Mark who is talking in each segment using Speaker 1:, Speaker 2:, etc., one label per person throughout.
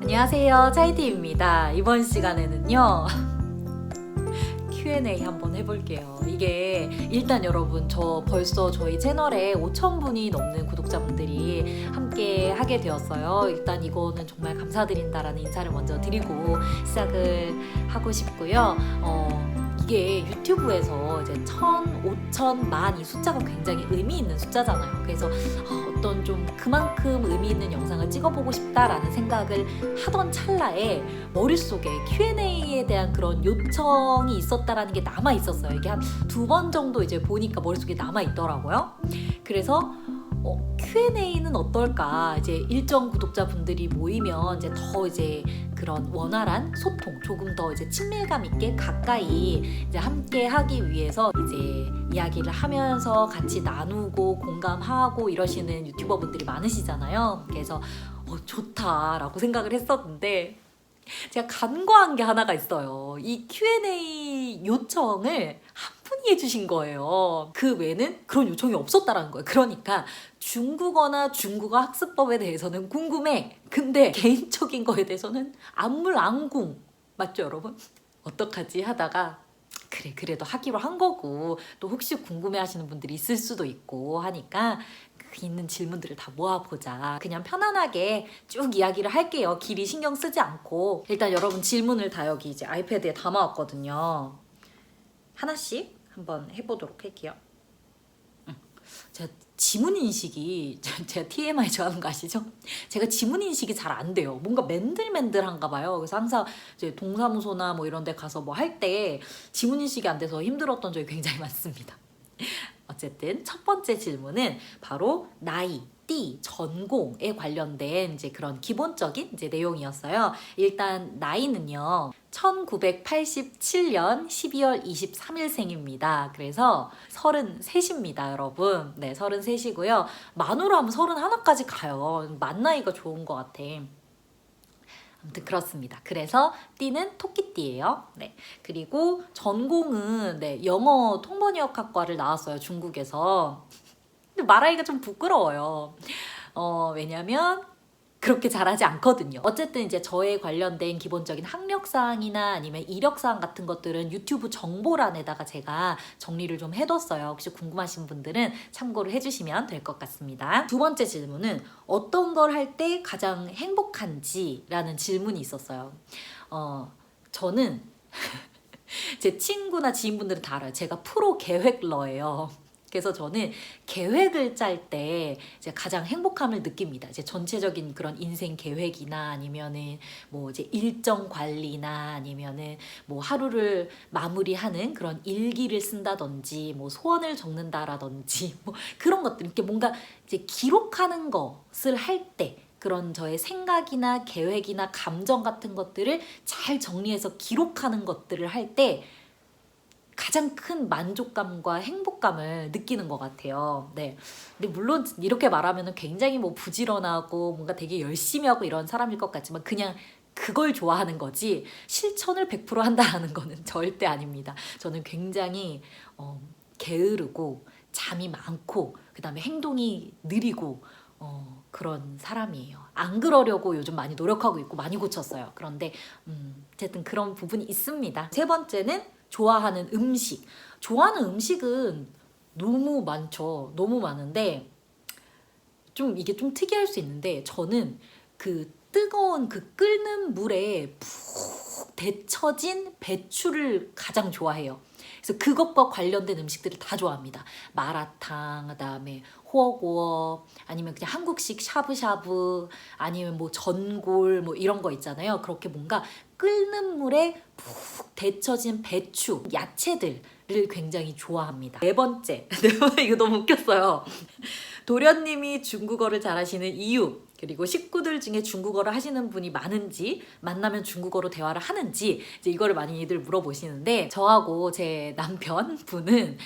Speaker 1: 안녕하세요, 차이티입니다. 이번 시간에는요 Q&A 한번 해볼게요. 이게 일단 여러분, 저 벌써 저희 채널에 5,000분이 넘는 구독자분들이 함께 하게 되었어요. 일단 이거는 정말 감사드린다라는 인사를 먼저 드리고 시작을 하고 싶고요. 이게 유튜브에서 이제 1,000, 5,000, 만 이 숫자가 굉장히 의미 있는 숫자잖아요. 그래서 어떤 좀 그만큼 의미 있는 영상을 찍어보고 싶다라는 생각을 하던 찰나에 머릿속에 Q&A에 대한 그런 요청이 있었다라는 게 남아 있었어요. 이게 한 2번 정도 이제 보니까 머릿속에 남아 있더라고요. 그래서 Q&A는 어떨까? 이제 일정 구독자분들이 모이면 이제 그런 원활한 소통, 조금 더 이제 친밀감 있게 가까이 이제 함께 하기 위해서 이제 이야기를 하면서 같이 나누고 공감하고 이러시는 유튜버분들이 많으시잖아요. 그래서 좋다라고 생각을 했었는데 제가 간과한 게 하나가 있어요. 이 Q&A 요청을 한 분이 해주신 거예요. 그 외에는 그런 요청이 없었다라는 거예요. 그러니까 중국어나 중국어 학습법에 대해서는 궁금해. 근데 개인적인 거에 대해서는 안물안궁. 맞죠, 여러분? 어떡하지 하다가 그래도 하기로 한 거고, 또 혹시 궁금해 하시는 분들이 있을 수도 있고 하니까 있는 질문들을 다 모아보자. 그냥 편안하게 쭉 이야기를 할게요. 길이 신경 쓰지 않고. 일단 여러분 질문을 다 여기 이제 아이패드에 담아왔거든요. 하나씩 한번 해보도록 할게요. 제가 지문인식이, 제가 TMI 좋아하는 거 아시죠? 제가 지문인식이 잘 안 돼요. 뭔가 맨들맨들한가 봐요. 그래서 항상 이제 동사무소나 뭐 이런 데 가서 뭐 할 때 지문인식이 안 돼서 힘들었던 적이 굉장히 많습니다. 어쨌든 첫 번째 질문은 바로 나이, 띠, 전공에 관련된 이제 그런 기본적인 이제 내용이었어요. 일단 나이는요, 1987년 12월 23일생입니다. 그래서 33입니다, 여러분. 네, 33이고요. 만으로 하면 31까지 가요. 만 나이가 좋은 것 같아. 아무튼 그렇습니다. 그래서 띠는 토끼띠예요. 네. 그리고 전공은 영어 통번역학과를 나왔어요. 중국에서. 근데 말하기가 좀 부끄러워요. 왜냐면 그렇게 잘하지 않거든요. 어쨌든 이제 저에 관련된 기본적인 학력사항이나 아니면 이력사항 같은 것들은 유튜브 정보란에다가 제가 정리를 좀 해뒀어요. 혹시 궁금하신 분들은 참고를 해주시면 될 것 같습니다. 두 번째 질문은 어떤 걸 할 때 가장 행복한지라는 질문이 있었어요. 저는 제 친구나 지인분들은 다 알아요. 제가 프로 계획러예요. 그래서 저는 계획을 짤 때 이제 가장 행복함을 느낍니다. 이제 전체적인 그런 인생 계획이나 아니면은 뭐 이제 일정 관리나 아니면은 뭐 하루를 마무리하는 그런 일기를 쓴다든지 뭐 소원을 적는다라든지 뭐 그런 것들, 이렇게 뭔가 이제 기록하는 것을 할 때 그런 저의 생각이나 계획이나 감정 같은 것들을 잘 정리해서 기록하는 것들을 할 때 가장 큰 만족감과 행복감을 느끼는 것 같아요. 네. 근데 물론 이렇게 말하면 굉장히 뭐 부지런하고 뭔가 되게 열심히 하고 이런 사람일 것 같지만 그냥 그걸 좋아하는 거지 실천을 100% 한다는 거는 절대 아닙니다. 저는 굉장히 게으르고 잠이 많고 그 다음에 행동이 느리고 그런 사람이에요. 안 그러려고 요즘 많이 노력하고 있고 많이 고쳤어요. 그런데 어쨌든 그런 부분이 있습니다. 세 번째는 좋아하는 음식. 좋아하는 음식은 너무 많죠. 너무 많은데 좀 이게 좀 특이할 수 있는데 저는 그 뜨거운 그 끓는 물에 푹 데쳐진 배추를 가장 좋아해요. 그래서 그것과 관련된 음식들을 다 좋아합니다. 마라탕, 그다음에 호어구어, 아니면 그냥 한국식 샤브샤브, 아니면 뭐 전골 뭐 이런 거 있잖아요. 그렇게 뭔가 끓는 물에 푹 데쳐진 배추, 야채들을 굉장히 좋아합니다. 네 번째, 이거 너무 웃겼어요. 도련님이 중국어를 잘하시는 이유, 그리고 식구들 중에 중국어를 하시는 분이 많은지, 만나면 중국어로 대화를 하는지, 이제 이거를 많이들 물어보시는데, 저하고 제 남편분은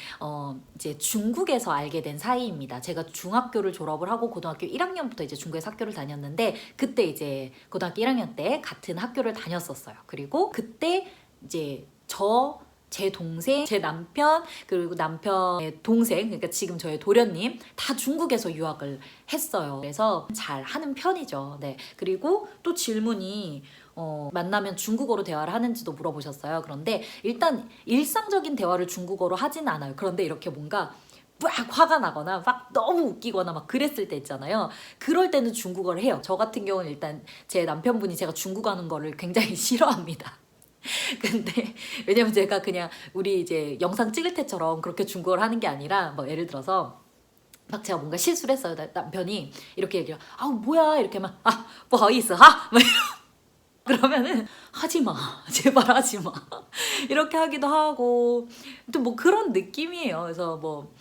Speaker 1: 이제 중국에서 알게 된 사이입니다. 제가 중학교를 졸업을 하고 고등학교 1학년부터 이제 중국에서 학교를 다녔는데, 그때 이제 고등학교 1학년 때 같은 학교를 다녔었어요. 그리고 그때 이제 저 제 동생, 제 남편, 그리고 남편의 동생, 그러니까 지금 저의 도련님 다 중국에서 유학을 했어요. 그래서 잘 하는 편이죠. 네. 그리고 또 질문이 만나면 중국어로 대화를 하는지도 물어보셨어요. 그런데 일단 일상적인 대화를 중국어로 하진 않아요. 그런데 이렇게 뭔가 막 화가 나거나 막 너무 웃기거나 막 그랬을 때 있잖아요. 그럴 때는 중국어를 해요. 저 같은 경우는 일단 제 남편분이 제가 중국어 하는 거를 굉장히 싫어합니다. 근데 왜냐면 제가 그냥 우리 이제 영상 찍을 때처럼 그렇게 중국어를 하는 게 아니라 뭐 예를 들어서 막 제가 뭔가 실수를 했어요. 남편이 이렇게 얘기해요. 아 뭐야 이렇게 막不好意思哈막 그러면은 하지마 제발 하지마 이렇게 하기도 하고 또 뭐 그런 느낌이에요. 그래서 뭐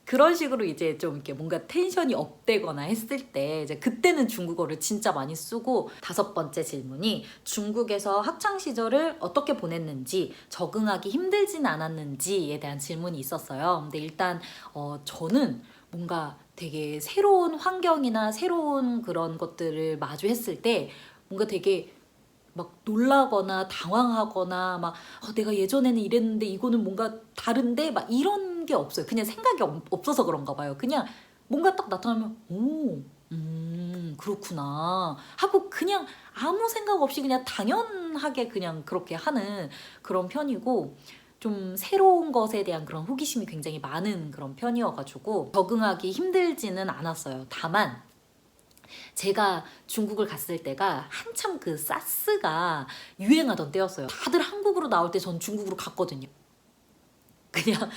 Speaker 1: 그런 식으로 이제 좀 이렇게 뭔가 텐션이 업되거나 했을 때 이제 그때는 중국어를 진짜 많이 쓰고, 5번째 질문이 중국에서 학창 시절을 어떻게 보냈는지, 적응하기 힘들진 않았는지에 대한 질문이 있었어요. 근데 일단 저는 뭔가 되게 새로운 환경이나 새로운 그런 것들을 마주했을 때 뭔가 되게 막 놀라거나 당황하거나 막 내가 예전에는 이랬는데 이거는 뭔가 다른데 막 이런 게 없어요. 그냥 생각이 없어서 그런가 봐요. 그냥 뭔가 딱 나타나면 그렇구나 하고 그냥 아무 생각 없이 그냥 당연하게 그냥 그렇게 하는 그런 편이고, 좀 새로운 것에 대한 그런 호기심이 굉장히 많은 그런 편이어가지고 적응하기 힘들지는 않았어요. 다만 제가 중국을 갔을 때가 한참 그 사스가 유행하던 때였어요. 다들 한국으로 나올 때 전 중국으로 갔거든요. 그냥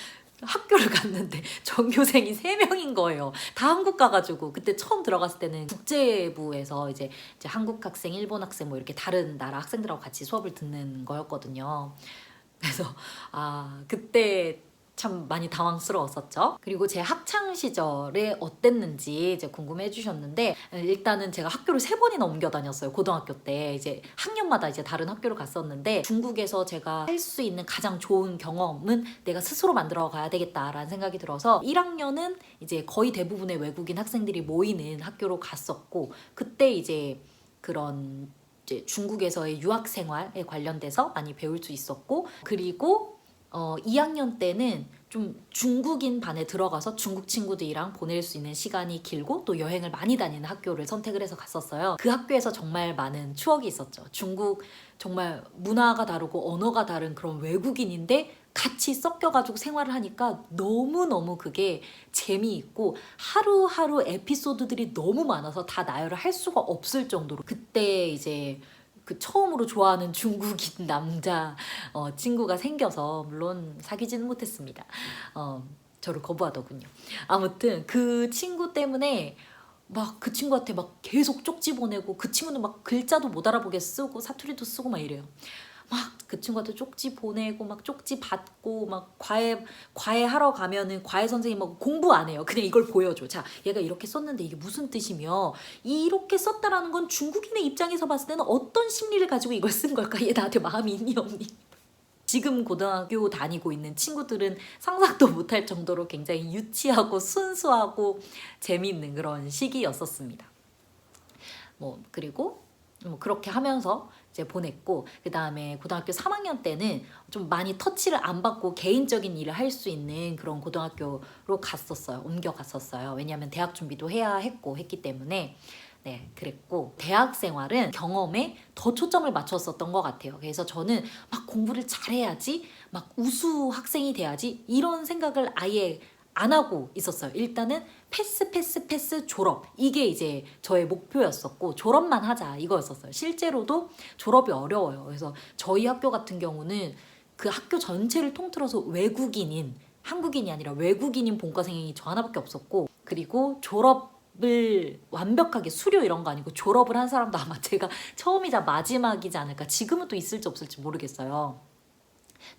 Speaker 1: 학교를 갔는데 전교생이 3명인 거예요. 다 한국 가가지고. 그때 처음 들어갔을 때는 국제부에서 이제 한국 학생, 일본 학생 뭐 이렇게 다른 나라 학생들하고 같이 수업을 듣는 거였거든요. 그래서 그때 참 많이 당황스러웠었죠. 그리고 제 학창 시절에 어땠는지 이제 궁금해 해주셨는데, 일단은 제가 학교를 3번이나 옮겨 다녔어요. 고등학교 때 이제 학년마다 이제 다른 학교를 갔었는데, 중국에서 제가 할 수 있는 가장 좋은 경험은 내가 스스로 만들어 가야 되겠다라는 생각이 들어서 1학년은 이제 거의 대부분의 외국인 학생들이 모이는 학교로 갔었고, 그때 이제 그런 이제 중국에서의 유학 생활에 관련돼서 많이 배울 수 있었고, 그리고 2학년 때는 좀 중국인 반에 들어가서 중국 친구들이랑 보낼 수 있는 시간이 길고 또 여행을 많이 다니는 학교를 선택을 해서 갔었어요. 그 학교에서 정말 많은 추억이 있었죠. 중국 정말 문화가 다르고 언어가 다른 그런 외국인인데 같이 섞여가지고 생활을 하니까 너무너무 그게 재미있고, 하루하루 에피소드들이 너무 많아서 다 나열을 할 수가 없을 정도로, 그때 이제 그 처음으로 좋아하는 중국인 남자 친구가 생겨서, 물론 사귀지는 못했습니다. 저를 거부하더군요. 아무튼 그 친구 때문에 막 그 친구한테 막 계속 쪽지 보내고, 그 친구는 막 글자도 못 알아보게 쓰고 사투리도 쓰고 막 이래요. 막 그 친구한테 쪽지 보내고 막 쪽지 받고 막 과외 하러 가면은 과외 선생님하고 공부 안 해요. 그냥 이걸 보여줘. 자, 얘가 이렇게 썼는데 이게 무슨 뜻이며, 이렇게 썼다라는 건 중국인의 입장에서 봤을 때는 어떤 심리를 가지고 이걸 쓴 걸까? 얘 나한테 마음이 있니 없니? 지금 고등학교 다니고 있는 친구들은 상상도 못할 정도로 굉장히 유치하고 순수하고 재미있는 그런 시기였었습니다. 그리고 그렇게 하면서 이제 보냈고, 그 다음에 고등학교 3학년 때는 좀 많이 터치를 안 받고 개인적인 일을 할 수 있는 그런 고등학교로 갔었어요. 옮겨갔었어요. 왜냐하면 대학 준비도 해야 했기 때문에. 네, 그랬고, 대학 생활은 경험에 더 초점을 맞췄었던 것 같아요. 그래서 저는 막 공부를 잘해야지, 막 우수 학생이 돼야지, 이런 생각을 아예 안 하고 있었어요. 일단은 패스 졸업, 이게 이제 저의 목표였었고, 졸업만 하자 이거였었어요. 실제로도 졸업이 어려워요. 그래서 저희 학교 같은 경우는 그 학교 전체를 통틀어서 외국인인, 한국인이 아니라 외국인인 본과생이 저 하나밖에 없었고, 그리고 졸업을 완벽하게 수료 이런 거 아니고 졸업을 한 사람도 아마 제가 처음이자 마지막이지 않을까. 지금은 또 있을지 없을지 모르겠어요.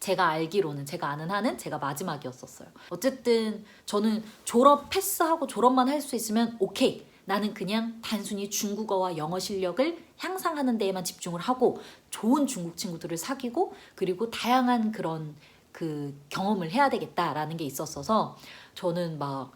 Speaker 1: 제가 알기로는, 제가 아는 한은 제가 마지막이었었어요. 어쨌든 저는 졸업 패스하고 졸업만 할 수 있으면 오케이, 나는 그냥 단순히 중국어와 영어 실력을 향상하는 데에만 집중을 하고 좋은 중국 친구들을 사귀고, 그리고 다양한 그런 그 경험을 해야 되겠다라는 게 있었어서, 저는 막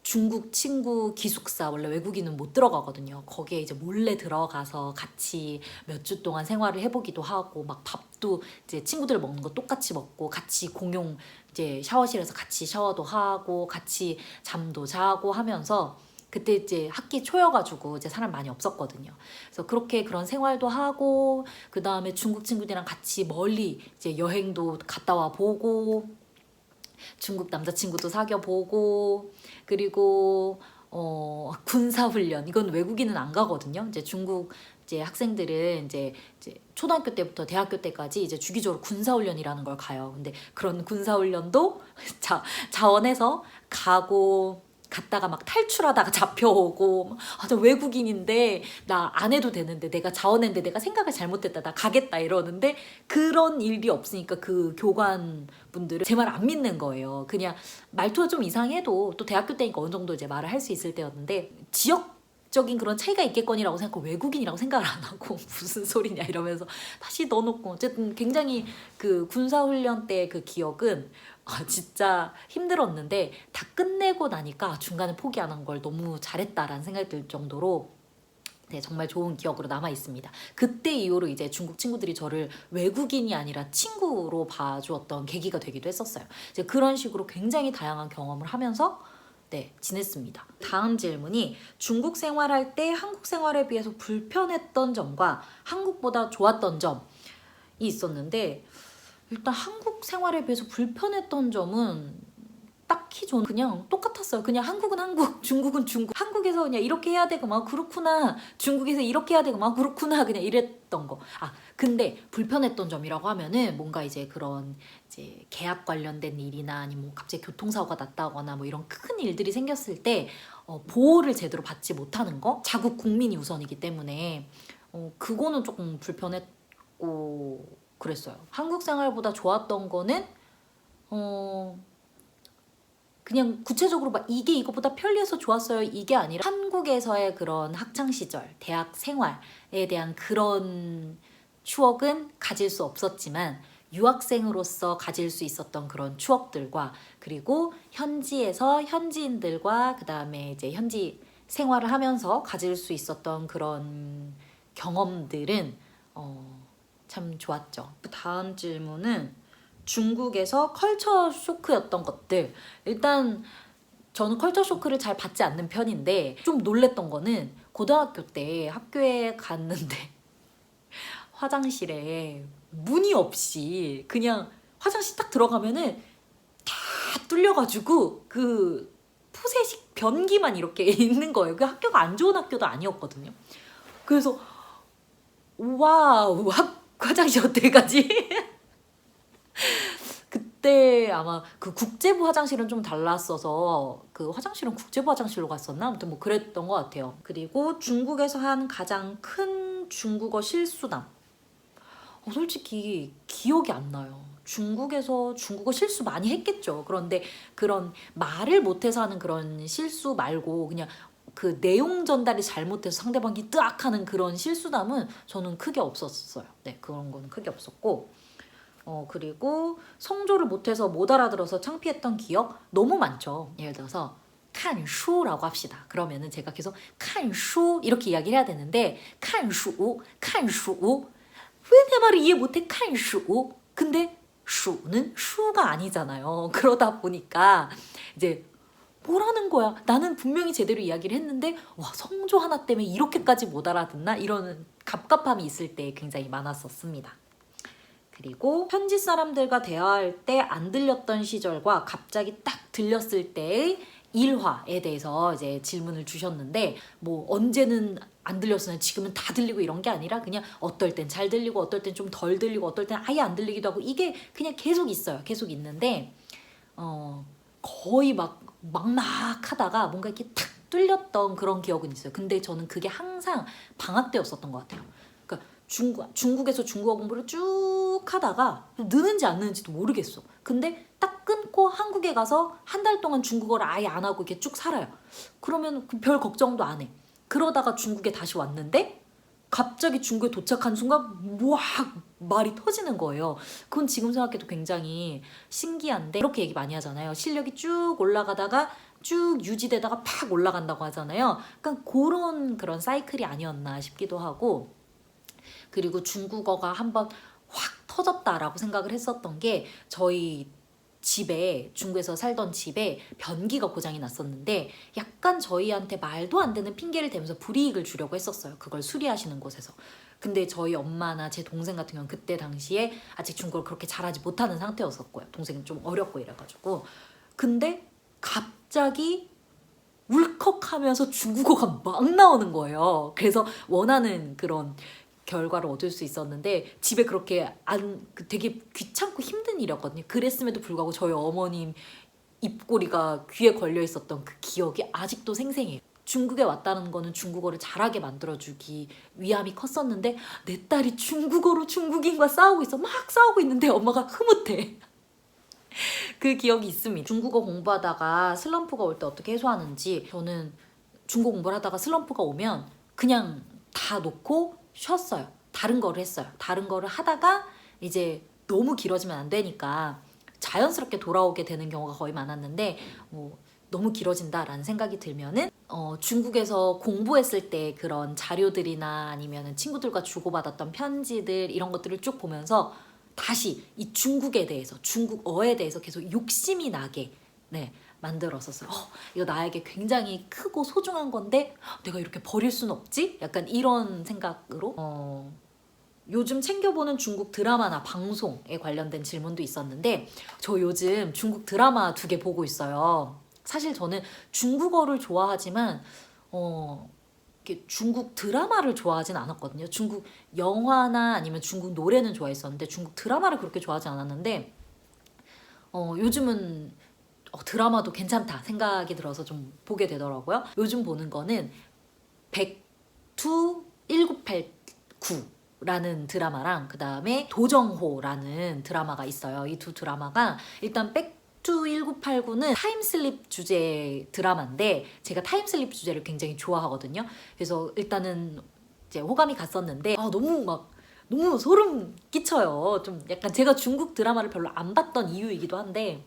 Speaker 1: 중국 친구 기숙사, 원래 외국인은 못 들어가거든요. 거기에 이제 몰래 들어가서 같이 몇 주 동안 생활을 해보기도 하고, 막 밥도 이제 친구들 먹는 거 똑같이 먹고, 같이 공용 이제 샤워실에서 같이 샤워도 하고, 같이 잠도 자고 하면서, 그때 이제 학기 초여가지고 이제 사람 많이 없었거든요. 그래서 그렇게 그런 생활도 하고, 그 다음에 중국 친구들이랑 같이 멀리 이제 여행도 갔다 와 보고, 중국 남자친구도 사귀어 보고, 그리고 군사훈련, 이건 외국인은 안 가거든요. 이제 중국 이제 학생들은 이제 초등학교 때부터 대학교 때까지 이제 주기적으로 군사훈련이라는 걸 가요. 근데 그런 군사훈련도 자원해서 가고, 갔다가 막 탈출하다가 잡혀오고, 저 외국인인데 나 안 해도 되는데, 내가 자원했는데 내가 생각을 잘못했다, 나 가겠다 이러는데, 그런 일이 없으니까 그 교관 분들은 제 말 안 믿는 거예요. 그냥 말투가 좀 이상해도, 또 대학교 때니까 어느 정도 이제 말을 할 수 있을 때였는데, 지역적인 그런 차이가 있겠거니라고 생각하고 외국인이라고 생각을 안 하고 무슨 소리냐 이러면서 다시 넣어놓고, 어쨌든 굉장히 그 군사훈련 때 그 기억은 진짜 힘들었는데, 다 끝내고 나니까 중간에 포기 안 한 걸 너무 잘했다라는 생각이 들 정도로, 네, 정말 좋은 기억으로 남아 있습니다. 그때 이후로 이제 중국 친구들이 저를 외국인이 아니라 친구로 봐주었던 계기가 되기도 했었어요. 이제 그런 식으로 굉장히 다양한 경험을 하면서 네, 지냈습니다. 다음 질문이 중국 생활할 때 한국 생활에 비해서 불편했던 점과 한국보다 좋았던 점이 있었는데, 일단 한국 생활에 비해서 불편했던 점은 딱히 저는 그냥 똑같았어요. 그냥 한국은 한국, 중국은 중국. 한국에서 그냥 이렇게 해야 되고 막 그렇구나. 중국에서 이렇게 해야 되고 막 그렇구나. 그냥 이랬던 거. 근데 불편했던 점이라고 하면은 뭔가 이제 그런 이제 계약 관련된 일이나 아니면 뭐 갑자기 교통사고가 났다거나 뭐 이런 큰 일들이 생겼을 때 보호를 제대로 받지 못하는 거. 자국 국민이 우선이기 때문에 그거는 조금 불편했고 그랬어요. 한국 생활보다 좋았던 거는 그냥 구체적으로 막 이게 이것보다 편리해서 좋았어요 이게 아니라, 한국에서의 그런 학창 시절, 대학 생활에 대한 그런 추억은 가질 수 없었지만, 유학생으로서 가질 수 있었던 그런 추억들과, 그리고 현지에서 현지인들과 그 다음에 이제 현지 생활을 하면서 가질 수 있었던 그런 경험들은 참 좋았죠. 다음 질문은 중국에서 컬처 쇼크였던 것들. 일단 저는 컬처 쇼크를 잘 받지 않는 편인데, 좀 놀랬던 거는 고등학교 때 학교에 갔는데 화장실에 문이 없이 그냥 화장실 딱 들어가면은 다 뚫려가지고 그 푸세식 변기만 이렇게 있는 거예요. 그 학교가 안 좋은 학교도 아니었거든요. 그래서 와우, 화장실 어떻게 가지? 그때 아마 그 국제부 화장실은 좀 달랐어서, 그 화장실은 국제부 화장실로 갔었나? 아무튼 뭐 그랬던 것 같아요. 그리고 중국에서 한 가장 큰 중국어 실수담. 솔직히 기억이 안 나요. 중국에서 중국어 실수 많이 했겠죠. 그런데 그런 말을 못해서 하는 그런 실수 말고, 그냥 그 내용 전달이 잘못돼서 상대방이 뜨악 하는 그런 실수담은 저는 크게 없었어요. 네, 그런 거는 크게 없었고, 그리고 성조를 못해서 못 알아들어서 창피했던 기억 너무 많죠. 예를 들어서 칸슈라고 합시다. 그러면은 제가 계속 칸슈 이렇게 이야기를 해야 되는데, 칸슈 왜 내 말을 이해 못해? 칸슈. 근데 슈는 슈가 아니잖아요. 그러다 보니까 이제 뭐라는 거야? 나는 분명히 제대로 이야기를 했는데 와, 성조 하나 때문에 이렇게까지 못 알아듣나? 이런 갑갑함이 있을 때 굉장히 많았었습니다. 그리고 현지 사람들과 대화할 때 안 들렸던 시절과 갑자기 딱 들렸을 때의 일화에 대해서 이제 질문을 주셨는데, 뭐 언제는 안 들렸으면 지금은 다 들리고 이런 게 아니라, 그냥 어떨 땐 잘 들리고 어떨 땐 좀 덜 들리고 어떨 땐 아예 안 들리기도 하고, 이게 그냥 계속 있어요. 계속 있는데 거의 막 하다가 뭔가 이렇게 탁 뚫렸던 그런 기억은 있어요. 근데 저는 그게 항상 방학 때였었던 것 같아요. 그러니까 중국에서 중국어 공부를 쭉 하다가 느는지 안 느는지도 모르겠어. 근데 딱 끊고 한국에 가서 한 달 동안 중국어를 아예 안 하고 이렇게 쭉 살아요. 그러면 별 걱정도 안 해. 그러다가 중국에 다시 왔는데 갑자기 중국에 도착한 순간 와, 말이 터지는 거예요. 그건 지금 생각해도 굉장히 신기한데, 이렇게 얘기 많이 하잖아요. 실력이 쭉 올라가다가 쭉 유지되다가 팍 올라간다고 하잖아요. 약간 그런 사이클이 아니었나 싶기도 하고, 그리고 중국어가 한번 확 터졌다라고 생각을 했었던 게, 저희 집에, 중국에서 살던 집에 변기가 고장이 났었는데 약간 저희한테 말도 안 되는 핑계를 대면서 불이익을 주려고 했었어요. 그걸 수리하시는 곳에서. 근데 저희 엄마나 제 동생 같은 경우는 그때 당시에 아직 중국어를 그렇게 잘하지 못하는 상태였었고요. 동생은 좀 어렸고 이래가지고. 근데 갑자기 울컥하면서 중국어가 막 나오는 거예요. 그래서 원하는 그런 결과를 얻을 수 있었는데, 집에 그렇게 되게 귀찮고 힘든 일이었거든요. 그랬음에도 불구하고 저희 어머님 입꼬리가 귀에 걸려 있었던 그 기억이 아직도 생생해요. 중국에 왔다는 거는 중국어를 잘하게 만들어주기 위함이 컸었는데, 내 딸이 중국어로 중국인과 싸우고 있어. 막 싸우고 있는데 엄마가 흐뭇해. 그 기억이 있습니다. 중국어 공부하다가 슬럼프가 올 때 어떻게 해소하는지, 저는 중국어 공부를 하다가 슬럼프가 오면 그냥 다 놓고 쉬었어요. 다른 거를 했어요. 다른 거를 하다가 이제 너무 길어지면 안 되니까 자연스럽게 돌아오게 되는 경우가 거의 많았는데, 너무 길어진다라는 생각이 들면은 중국에서 공부했을 때 그런 자료들이나 아니면 친구들과 주고받았던 편지들, 이런 것들을 쭉 보면서 다시 이 중국에 대해서, 중국어에 대해서 계속 욕심이 나게 만들었었어요. 이거 나에게 굉장히 크고 소중한 건데 내가 이렇게 버릴 순 없지? 약간 이런 생각으로 요즘 챙겨보는 중국 드라마나 방송에 관련된 질문도 있었는데, 저 요즘 중국 드라마 2개 보고 있어요. 사실 저는 중국어를 좋아하지만 이렇게 중국 드라마를 좋아하진 않았거든요. 중국 영화나 아니면 중국 노래는 좋아했었는데 중국 드라마를 그렇게 좋아하지 않았는데, 요즘은 드라마도 괜찮다 생각이 들어서 좀 보게 되더라고요. 요즘 보는 거는 백투 1989라는 드라마랑, 그 다음에 도정호라는 드라마가 있어요. 이 두 드라마가, 일단 백투 1989는 타임슬립 주제 드라마인데 제가 타임슬립 주제를 굉장히 좋아하거든요. 그래서 일단은 이제 호감이 갔었는데 너무 소름 끼쳐요. 좀 약간 제가 중국 드라마를 별로 안 봤던 이유이기도 한데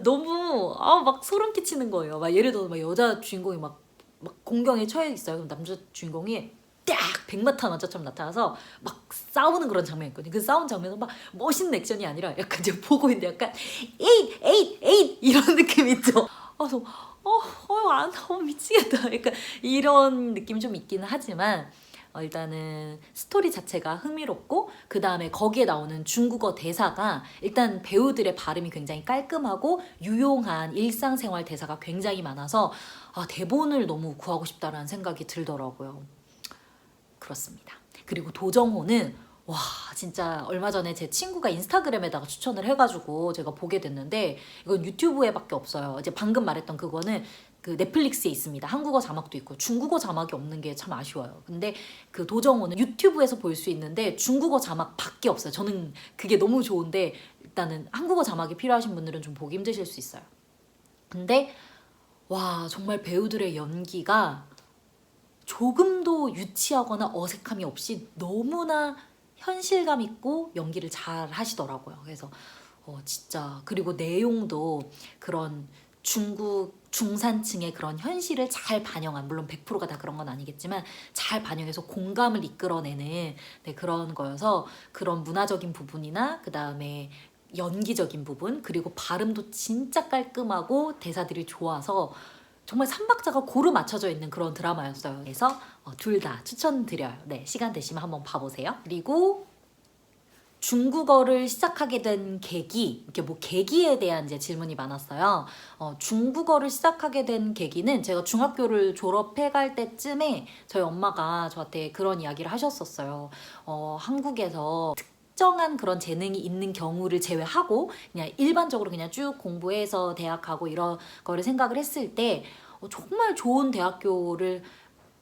Speaker 1: 너무 막 소름 끼치는 거예요. 막 예를 들어 막 여자 주인공이 막 공경에 처해 있어요. 그럼 남자 주인공이 딱 백마탄 왕자처럼 나타나서 막 싸우는 그런 장면이 있거든요. 그 싸운 장면은 막 멋있는 액션이 아니라 약간 제가 보고 있는데 약간 에잇 에잇 에잇 이런 느낌 있죠. 그래서 미치겠다. 약간 이런 느낌이 좀 있기는 하지만 일단은 스토리 자체가 흥미롭고, 그 다음에 거기에 나오는 중국어 대사가 일단 배우들의 발음이 굉장히 깔끔하고 유용한 일상생활 대사가 굉장히 많아서 대본을 너무 구하고 싶다라는 생각이 들더라고요. 그렇습니다. 그리고 도정호는 진짜 얼마 전에 제 친구가 인스타그램에다가 추천을 해가지고 제가 보게 됐는데, 이건 유튜브에밖에 없어요. 이제 방금 말했던 그거는 그 넷플릭스에 있습니다. 한국어 자막도 있고. 중국어 자막이 없는 게 참 아쉬워요. 근데 그 도정호는 유튜브에서 볼 수 있는데 중국어 자막밖에 없어요. 저는 그게 너무 좋은데, 일단은 한국어 자막이 필요하신 분들은 좀 보기 힘드실 수 있어요. 근데 정말 배우들의 연기가 조금도 유치하거나 어색함이 없이 너무나 현실감 있고 연기를 잘 하시더라고요. 그래서 진짜, 그리고 내용도 그런 중국 중산층의 그런 현실을 잘 반영한, 물론 100%가 다 그런 건 아니겠지만 잘 반영해서 공감을 이끌어내는 그런 거여서, 그런 문화적인 부분이나 그 다음에 연기적인 부분, 그리고 발음도 진짜 깔끔하고 대사들이 좋아서 정말 삼박자가 고루 맞춰져 있는 그런 드라마였어요. 그래서 둘 다 추천드려요. 시간 되시면 한번 봐보세요. 그리고 중국어를 시작하게 된 계기, 이렇게 계기에 대한 이제 질문이 많았어요. 중국어를 시작하게 된 계기는 제가 중학교를 졸업해 갈 때쯤에 저희 엄마가 저한테 그런 이야기를 하셨었어요. 한국에서 특정한 그런 재능이 있는 경우를 제외하고 그냥 일반적으로 그냥 쭉 공부해서 대학 가고 이런 거를 생각을 했을 때 정말 좋은 대학교를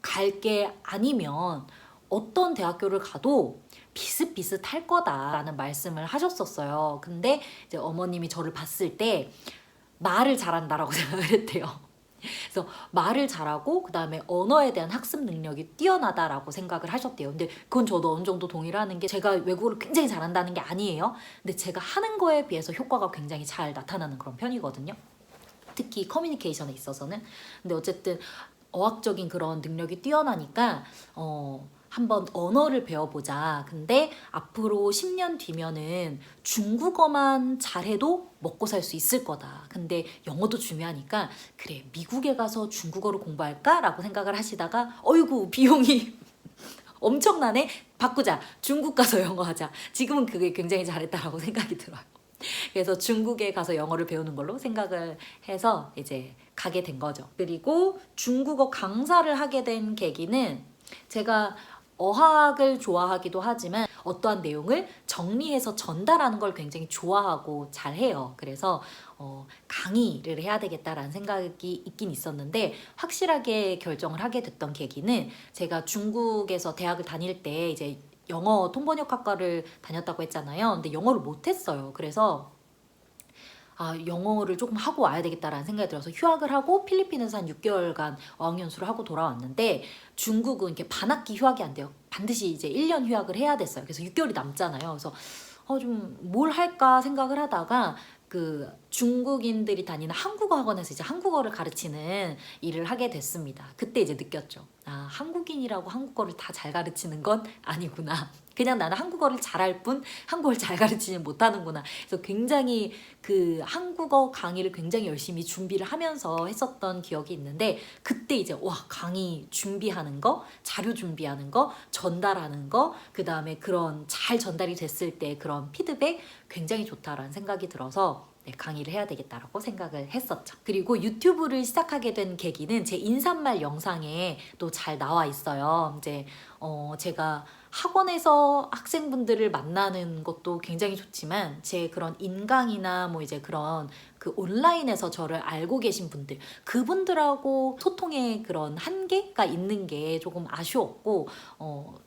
Speaker 1: 갈 게 아니면 어떤 대학교를 가도 비슷비슷할 거다라는 말씀을 하셨었어요. 근데 이제 어머님이 저를 봤을 때 말을 잘한다라고 생각을 했대요. 그래서 말을 잘하고 그 다음에 언어에 대한 학습 능력이 뛰어나다라고 생각을 하셨대요. 근데 그건 저도 어느 정도 동의를 하는 게, 제가 외국어를 굉장히 잘한다는 게 아니에요. 근데 제가 하는 거에 비해서 효과가 굉장히 잘 나타나는 그런 편이거든요. 특히 커뮤니케이션에 있어서는. 근데 어쨌든 어학적인 그런 능력이 뛰어나니까 한번 언어를 배워보자. 근데 앞으로 10년 뒤면은 중국어만 잘해도 먹고 살 수 있을 거다. 근데 영어도 중요하니까 그래, 미국에 가서 중국어를 공부할까? 라고 생각을 하시다가 어이구, 비용이 엄청나네? 바꾸자. 중국 가서 영어 하자. 지금은 그게 굉장히 잘했다라고 생각이 들어요. 그래서 중국에 가서 영어를 배우는 걸로 생각을 해서 이제 가게 된 거죠. 그리고 중국어 강사를 하게 된 계기는, 제가 어학을 좋아하기도 하지만 어떠한 내용을 정리해서 전달하는 걸 굉장히 좋아하고 잘해요. 그래서 강의를 해야 되겠다라는 생각이 있긴 있었는데, 확실하게 결정을 하게 됐던 계기는, 제가 중국에서 대학을 다닐 때 이제 영어 통번역학과를 다녔다고 했잖아요. 근데 영어를 못했어요. 그래서 영어를 조금 하고 와야 되겠다라는 생각이 들어서 휴학을 하고 필리핀에서 한 6개월간 어학연수를 하고 돌아왔는데, 중국은 이렇게 반학기 휴학이 안 돼요. 반드시 이제 1년 휴학을 해야 됐어요. 그래서 6개월이 남잖아요. 그래서 좀 뭘 할까 생각을 하다가 그 중국인들이 다니는 한국어 학원에서 이제 한국어를 가르치는 일을 하게 됐습니다. 그때 이제 느꼈죠. 한국인이라고 한국어를 다 잘 가르치는 건 아니구나. 그냥 나는 한국어를 잘할 뿐 한국어를 잘 가르치지 못하는구나. 그래서 굉장히 그 한국어 강의를 굉장히 열심히 준비를 하면서 했었던 기억이 있는데, 그때 이제 강의 준비하는 거, 자료 준비하는 거, 전달하는 거, 그 다음에 그런 잘 전달이 됐을 때 그런 피드백 굉장히 좋다라는 생각이 들어서 강의를 해야 되겠다라고 생각을 했었죠. 그리고 유튜브를 시작하게 된 계기는 제 인사말 영상에 또 잘 나와 있어요. 이제 제가 학원에서 학생분들을 만나는 것도 굉장히 좋지만, 제 그런 인강이나 뭐 이제 그런 그 온라인에서 저를 알고 계신 분들, 그분들하고 소통의 그런 한계가 있는 게 조금 아쉬웠고,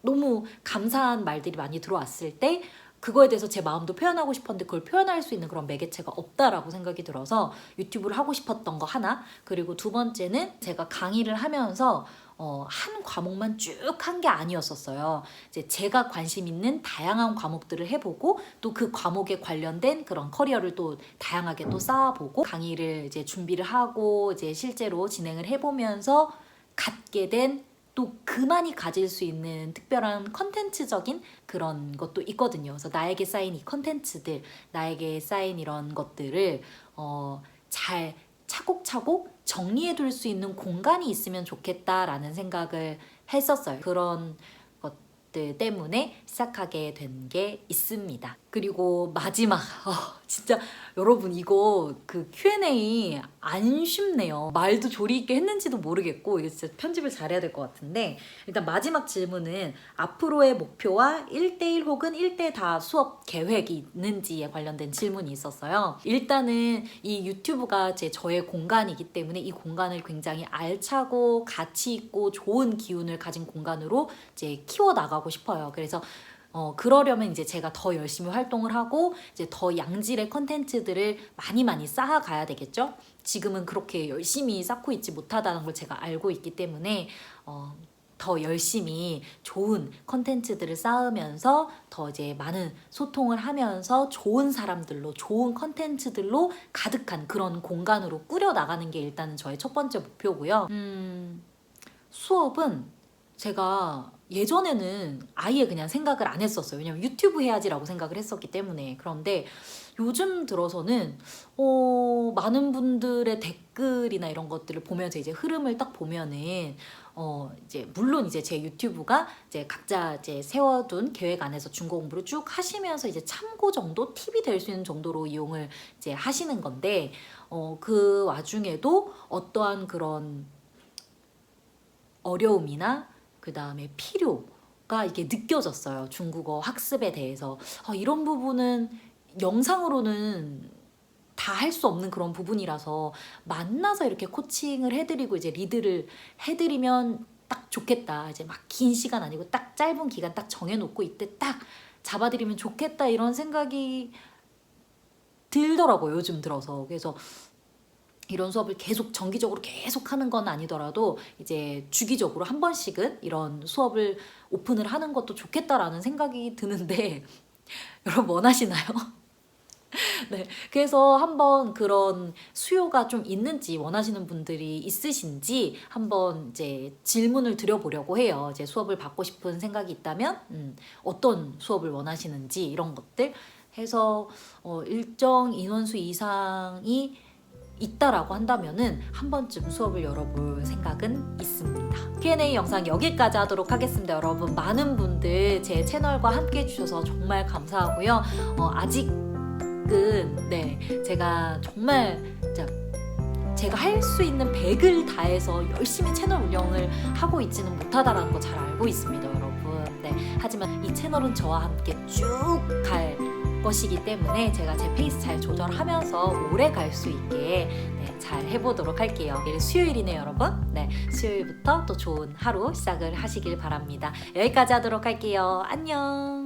Speaker 1: 너무 감사한 말들이 많이 들어왔을 때 그거에 대해서 제 마음도 표현하고 싶었는데 그걸 표현할 수 있는 그런 매개체가 없다라고 생각이 들어서 유튜브를 하고 싶었던 거 하나, 그리고 두 번째는 제가 강의를 하면서 한 과목만 쭉 한 게 아니었었어요. 이제 제가 관심 있는 다양한 과목들을 해보고, 또 그 과목에 관련된 그런 커리어를 또 다양하게 또 쌓아보고, 강의를 이제 준비를 하고 이제 실제로 진행을 해보면서 갖게 된, 또 그만이 가질 수 있는 특별한 컨텐츠적인 그런 것도 있거든요. 그래서 나에게 쌓인 이 컨텐츠들, 나에게 쌓인 이런 것들을 잘 차곡차곡 정리해둘 수 있는 공간이 있으면 좋겠다라는 생각을 했었어요. 그런 것들 때문에 시작하게 된 게 있습니다. 그리고 마지막, 진짜 여러분, 이거 그 Q&A 안 쉽네요. 말도 조리 있게 했는지도 모르겠고, 이게 진짜 편집을 잘해야 될 것 같은데, 일단 마지막 질문은 앞으로의 목표와 1대1 혹은 1대4 수업 계획이 있는지에 관련된 질문이 있었어요. 일단은 이 유튜브가 저의 공간이기 때문에 이 공간을 굉장히 알차고 가치 있고 좋은 기운을 가진 공간으로 이제 키워나가고 싶어요. 그래서 그러려면 이제 제가 더 열심히 활동을 하고 이제 더 양질의 컨텐츠들을 많이 쌓아가야 되겠죠? 지금은 그렇게 열심히 쌓고 있지 못하다는 걸 제가 알고 있기 때문에 더 열심히 좋은 컨텐츠들을 쌓으면서 더 이제 많은 소통을 하면서 좋은 사람들로, 좋은 컨텐츠들로 가득한 그런 공간으로 꾸려나가는 게 일단은 저의 첫 번째 목표고요. 수업은 제가 예전에는 아예 그냥 생각을 안 했었어요. 왜냐면 유튜브 해야지라고 생각을 했었기 때문에. 그런데 요즘 들어서는 많은 분들의 댓글이나 이런 것들을 보면서 이제 흐름을 딱 보면은 이제 물론 이제 제 유튜브가 이제 각자 이제 세워둔 계획 안에서 중국어 공부를 쭉 하시면서 이제 참고 정도, 팁이 될 수 있는 정도로 이용을 이제 하시는 건데, 그 와중에도 어떠한 그런 어려움이나 그 다음에 필요가 이게 느껴졌어요. 중국어 학습에 대해서. 이런 부분은 영상으로는 다 할 수 없는 그런 부분이라서 만나서 이렇게 코칭을 해드리고 이제 리드를 해드리면 딱 좋겠다. 이제 막 긴 시간 아니고 딱 짧은 기간 딱 정해놓고 이때 딱 잡아드리면 좋겠다, 이런 생각이 들더라고요, 요즘 들어서. 그래서 이런 수업을 계속 정기적으로 계속 하는 건 아니더라도 이제 주기적으로 한 번씩은 이런 수업을 오픈을 하는 것도 좋겠다라는 생각이 드는데 여러분 원하시나요? 네, 그래서 한번 그런 수요가 좀 있는지 원하시는 분들이 있으신지 한번 이제 질문을 드려보려고 해요. 이제 수업을 받고 싶은 생각이 있다면 어떤 수업을 원하시는지 이런 것들 해서 일정 인원수 이상이 있다라고 한다면은 한 번쯤 수업을 열어볼 생각은 있습니다. Q&A 영상 여기까지 하도록 하겠습니다. 여러분 많은 분들 제 채널과 함께 해주셔서 정말 감사하고요. 아직은 네 제가 정말 제가 할 수 있는 100을 다해서 열심히 채널 운영을 하고 있지는 못하다라는 거 잘 알고 있습니다, 여러분. 네 하지만 이 채널은 저와 함께 쭉 갈 것이기 때문에 제가 제 페이스 잘 조절하면서 오래 갈 수 있게 네, 잘 해보도록 할게요. 내일 수요일이네요, 여러분. 네, 수요일부터 또 좋은 하루 시작을 하시길 바랍니다. 여기까지 하도록 할게요. 안녕.